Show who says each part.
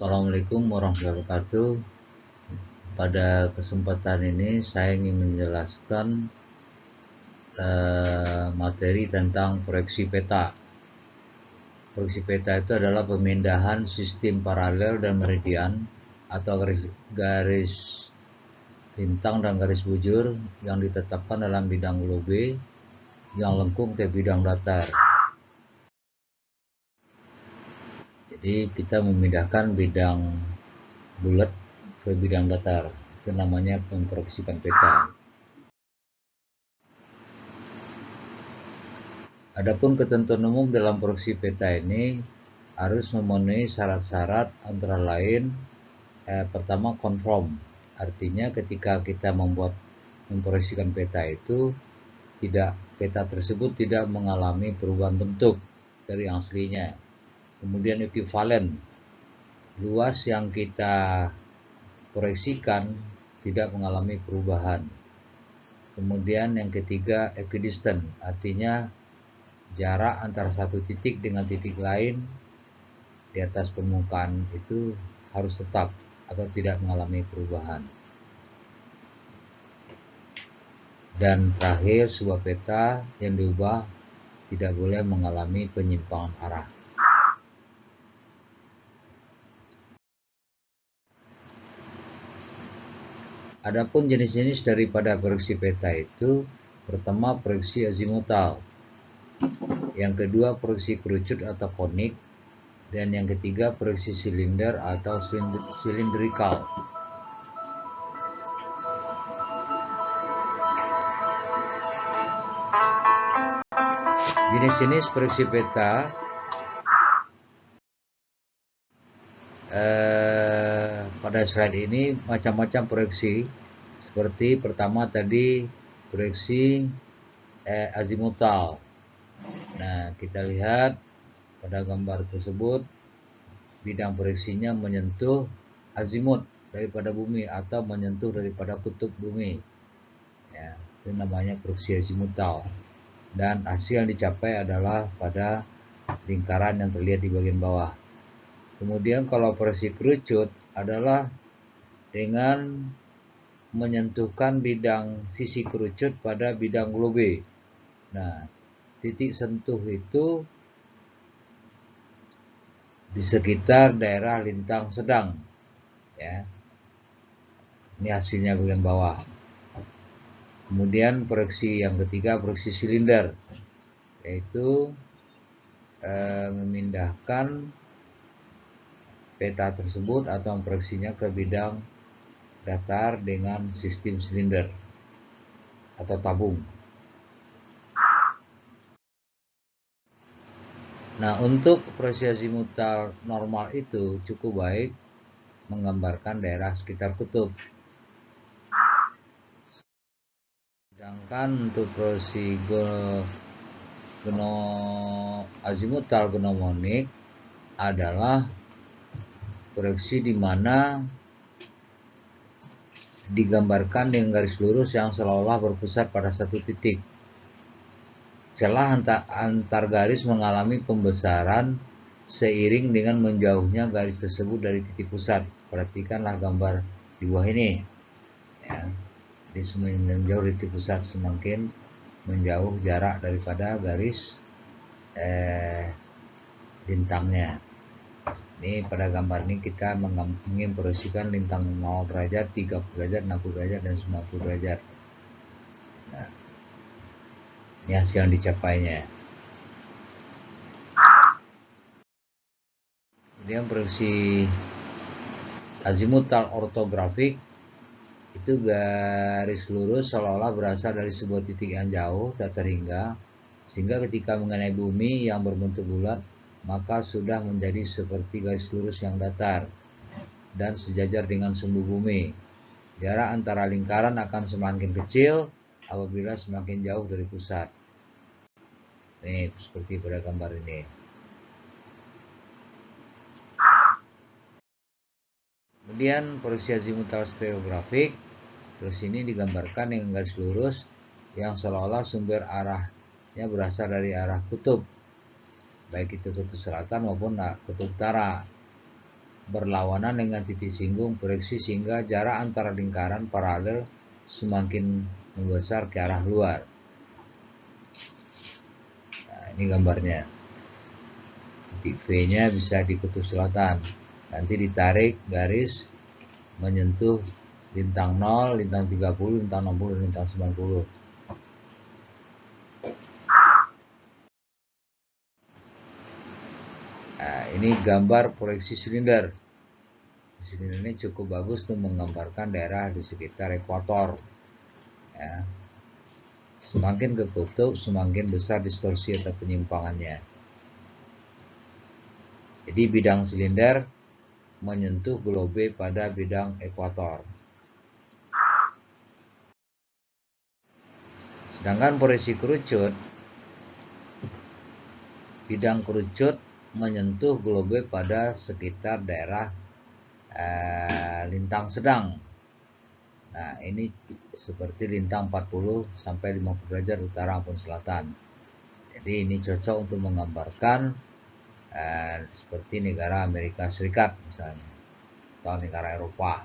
Speaker 1: Assalamualaikum warahmatullahi wabarakatuh. Pada kesempatan ini saya ingin menjelaskan materi tentang proyeksi peta. Proyeksi peta itu adalah pemindahan sistem paralel dan meridian atau garis lintang dan garis bujur yang ditetapkan dalam bidang globe yang lengkung ke bidang datar. Jadi kita memindahkan bidang bulat ke bidang datar, itu namanya memproyeksikan peta. Adapun ketentuan umum dalam proyeksi peta ini harus memenuhi syarat-syarat antara lain pertama konform, artinya ketika kita memproyeksikan peta itu peta tersebut tidak mengalami perubahan bentuk dari yang aslinya. Kemudian ekivalen, luas yang kita proyeksikan tidak mengalami perubahan. Kemudian yang ketiga equidistant, artinya jarak antara satu titik dengan titik lain di atas permukaan itu harus tetap atau tidak mengalami perubahan. Dan terakhir, sebuah peta yang diubah tidak boleh mengalami penyimpangan arah. Adapun jenis-jenis daripada proyeksi peta itu, pertama proyeksi azimutal, yang kedua proyeksi kerucut atau konik, dan yang ketiga proyeksi silinder atau silindrikal. Jenis-jenis proyeksi peta pada slide ini macam-macam proyeksi. Seperti pertama tadi proyeksi azimutal. Nah, kita lihat pada gambar tersebut bidang proyeksinya menyentuh azimut daripada bumi atau menyentuh daripada kutub bumi. Ya, itu namanya proyeksi azimutal. Dan hasil yang dicapai adalah pada lingkaran yang terlihat di bagian bawah. Kemudian kalau proyeksi kerucut adalah dengan menyentuhkan bidang sisi kerucut pada bidang globe. Nah, titik sentuh itu di sekitar daerah lintang sedang. Ya, ini hasilnya bagian bawah. Kemudian proyeksi yang ketiga proyeksi silinder, yaitu memindahkan peta tersebut atau memproyeksinya ke bidang datar dengan sistem silinder atau tabung. Nah, untuk proyeksi azimutal normal itu cukup baik menggambarkan daerah sekitar kutub. Sedangkan untuk proyeksi azimutal gnomonik adalah proyeksi di mana digambarkan dengan garis lurus yang seolah-olah berpusat pada satu titik. Celah antar garis mengalami pembesaran seiring dengan menjauhnya garis tersebut dari titik pusat. Perhatikanlah gambar di bawah ini. Ya, jadi semakin menjauh dari titik pusat semakin menjauh jarak daripada garis lintangnya. Ini pada gambar ini kita ingin proyeksikan lintang 0 derajat, 30 derajat, 60 derajat, dan 90 derajat. Nah, ini hasil yang dicapainya. Kemudian proyeksi azimutal ortografik itu garis lurus seolah-olah berasal dari sebuah titik yang jauh tak terhingga, sehingga ketika mengenai bumi yang berbentuk bulat maka sudah menjadi seperti garis lurus yang datar dan sejajar dengan sumbu bumi. Jarak antara lingkaran akan semakin kecil apabila semakin jauh dari pusat. Nih, seperti pada gambar ini. Kemudian proyeksi azimutal stereografik, terus ini digambarkan dengan garis lurus yang seolah-olah sumber arahnya berasal dari arah kutub, baik itu kutub selatan maupun kutub utara. berlawanan dengan titik singgung proyeksi sehingga jarak antara lingkaran paralel semakin membesar ke arah luar. Nah, ini gambarnya. Titik V-nya bisa di kutub selatan. Nanti ditarik garis menyentuh lintang 0, lintang 30, lintang 60, dan lintang 90. Nah, ini gambar proyeksi silinder. Silinder ini cukup bagus untuk menggambarkan daerah di sekitar ekuator. Ya. Semakin ke kutub, semakin besar distorsi atau penyimpangannya. Jadi bidang silinder menyentuh globe pada bidang ekuator. Sedangkan proyeksi kerucut, bidang kerucut menyentuh globe pada sekitar daerah lintang sedang. Nah, ini seperti lintang 40 sampai 50 derajat utara maupun selatan. Jadi ini cocok untuk menggambarkan seperti negara Amerika Serikat misalnya, atau negara Eropa.